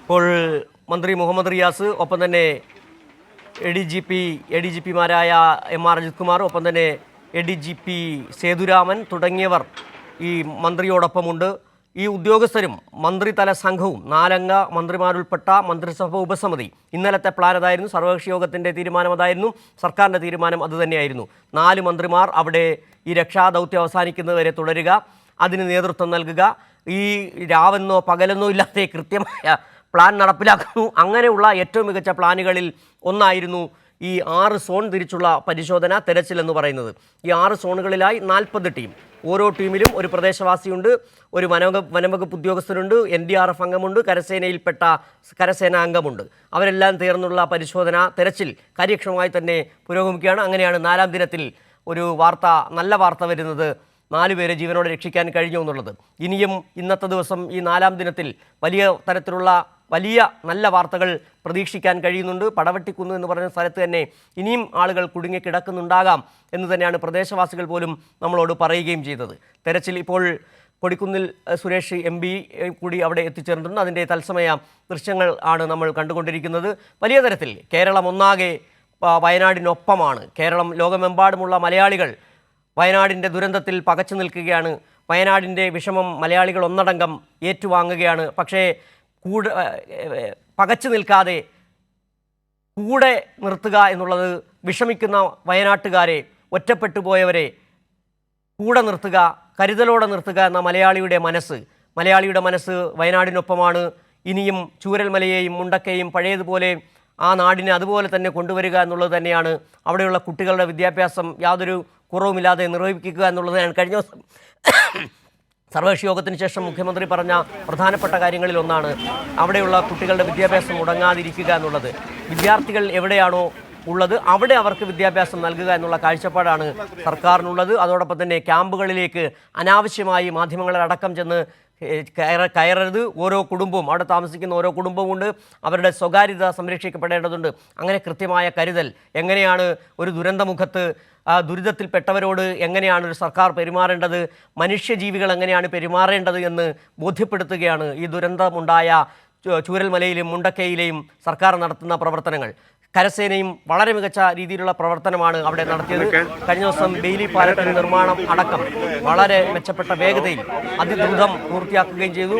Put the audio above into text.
ഇപ്പോൾ മന്ത്രി മുഹമ്മദ് റിയാസ്, ഒപ്പം തന്നെ എ ഡി ജി പിമാരായ MR അജിത് കുമാർ, ഒപ്പം തന്നെ ADGP സേതുരാമൻ തുടങ്ങിയവർ ഈ മന്ത്രിയോടൊപ്പമുണ്ട്. ഈ ഉദ്യോഗസ്ഥരും മന്ത്രിതല സംഘവും 4 അംഗ മന്ത്രിമാരുൾപ്പെട്ട മന്ത്രിസഭ ഉപസമിതി ഇന്നലത്തെ പ്ലാൻ അതായിരുന്നു. സർവകക്ഷി യോഗത്തിൻ്റെ തീരുമാനം അതായിരുന്നു. സർക്കാരിൻ്റെ തീരുമാനം അതുതന്നെയായിരുന്നു. 4 മന്ത്രിമാർ അവിടെ ഈ രക്ഷാദൗത്യം അവസാനിക്കുന്നതുവരെ തുടരുക, അതിന് നേതൃത്വം നൽകുക. ഈ രാവെന്നോ പകലെന്നോ ഇല്ലാതെ കൃത്യമായ പ്ലാൻ നടപ്പിലാക്കുന്നു. അങ്ങനെയുള്ള ഏറ്റവും മികച്ച പ്ലാനുകളിൽ ഒന്നായിരുന്നു ഈ 6 സോൺ തിരിച്ചുള്ള പരിശോധന, തെരച്ചിൽ എന്ന് പറയുന്നത്. ഈ 6 സോണുകളിലായി 40 ടീം. ഓരോ ടീമിലും ഒരു പ്രദേശവാസിയുണ്ട്, ഒരു വനംവകുപ്പ് ഉദ്യോഗസ്ഥരുണ്ട്, NDRF അംഗമുണ്ട്, കരസേനയിൽപ്പെട്ട കരസേനാ അംഗമുണ്ട്. അവരെല്ലാം ചേർന്നുള്ള പരിശോധന, തെരച്ചിൽ കാര്യക്ഷമമായി തന്നെ പുരോഗമിക്കുകയാണ്. അങ്ങനെയാണ് 4ാം ദിനത്തിൽ ഒരു നല്ല വാർത്ത വരുന്നത്. 4 പേരെ ജീവനോടെ രക്ഷിക്കാൻ കഴിഞ്ഞു എന്നുള്ളത്. ഇനിയും ഇന്നത്തെ ദിവസം ഈ 4ാം ദിനത്തിൽ വലിയ തരത്തിലുള്ള നല്ല വാർത്തകൾ പ്രതീക്ഷിക്കാൻ കഴിയുന്നുണ്ട്. പടവട്ടിക്കുന്ന് എന്ന് പറയുന്ന സ്ഥലത്ത് തന്നെ ഇനിയും ആളുകൾ കുടുങ്ങിക്കിടക്കുന്നുണ്ടാകാം എന്ന് തന്നെയാണ് പ്രദേശവാസികൾ പോലും നമ്മളോട് പറയുകയും ചെയ്തത്. തെരച്ചിൽ ഇപ്പോൾ കൊടിക്കുന്നിൽ സുരേഷ് MP കൂടി അവിടെ എത്തിച്ചേർന്നിട്ടുണ്ട്. അതിൻ്റെ തത്സമയ ദൃശ്യങ്ങൾ ആണ് നമ്മൾ കണ്ടുകൊണ്ടിരിക്കുന്നത്. വലിയ തരത്തിൽ കേരളം ഒന്നാകെ വയനാടിനൊപ്പമാണ്. ലോകമെമ്പാടുമുള്ള മലയാളികൾ വയനാടിൻ്റെ ദുരന്തത്തിൽ പകച്ചു നിൽക്കുകയാണ്. വയനാടിൻ്റെ വിഷമം മലയാളികൾ ഒന്നടങ്കം ഏറ്റുവാങ്ങുകയാണ്. പക്ഷേ പകച്ചു നിൽക്കാതെ കൂടെ നിർത്തുക എന്നുള്ളത്, വിഷമിക്കുന്ന വയനാട്ടുകാരെ, ഒറ്റപ്പെട്ടു പോയവരെ കൂടെ നിർത്തുക, കരുതലോടെ നിർത്തുക എന്ന മലയാളിയുടെ മനസ്സ് വയനാടിനൊപ്പമാണ്. ഇനിയും ചൂരൽമലയെയും മുണ്ടക്കയെയും പഴയതുപോലെ ആ നാടിനെ അതുപോലെ തന്നെ കൊണ്ടുവരിക എന്നുള്ളത് തന്നെയാണ്. അവിടെയുള്ള കുട്ടികളുടെ വിദ്യാഭ്യാസം യാതൊരു കുറവുമില്ലാതെ നിർവഹിക്കുക എന്നുള്ളതാണ് കഴിഞ്ഞ ദിവസം സർവകക്ഷി യോഗത്തിന് ശേഷം മുഖ്യമന്ത്രി പറഞ്ഞ പ്രധാനപ്പെട്ട കാര്യങ്ങളിൽ ഒന്നാണ് അവിടെയുള്ള കുട്ടികളുടെ വിദ്യാഭ്യാസം മുടങ്ങാതിരിക്കുക എന്നുള്ളത്. വിദ്യാർത്ഥികൾ എവിടെയാണോ ഉള്ളത് അവിടെ അവർക്ക് വിദ്യാഭ്യാസം നൽകുക എന്നുള്ള കാഴ്ചപ്പാടാണ് സർക്കാരിനുള്ളത്. അതോടൊപ്പം തന്നെ ക്യാമ്പുകളിലേക്ക് അനാവശ്യമായി മാധ്യമങ്ങളടക്കം ചെന്ന് കയറരുത്. ഓരോ കുടുംബവും, അവിടെ താമസിക്കുന്ന ഓരോ കുടുംബവുമുണ്ട്, അവരുടെ സ്വകാര്യത സംരക്ഷിക്കപ്പെടേണ്ടതുണ്ട്. അങ്ങനെ കൃത്യമായ കരുതൽ. എങ്ങനെയാണ് ഒരു ദുരന്തമുഖത്ത് ദുരിതത്തിൽപ്പെട്ടവരോട് എങ്ങനെയാണ് ഒരു സർക്കാർ പെരുമാറേണ്ടത്, മനുഷ്യജീവികൾ എങ്ങനെയാണ് പെരുമാറേണ്ടത് എന്ന് ബോധ്യപ്പെടുത്തുകയാണ് ഈ ദുരന്തമുണ്ടായ ചൂരൽമലയിലെയും മുണ്ടക്കയിലെയും സർക്കാർ നടത്തുന്ന പ്രവർത്തനങ്ങൾ. കരസേനയും വളരെ മികച്ച രീതിയിലുള്ള പ്രവർത്തനമാണ് അവിടെ നടത്തിയത്. കഴിഞ്ഞ ദിവസം ബെയിലി പാലത്തിന്റെ നിർമ്മാണം അടക്കം വളരെ മെച്ചപ്പെട്ട വേഗതയിൽ അതിദ്രുതം പൂർത്തിയാക്കുകയും ചെയ്തു.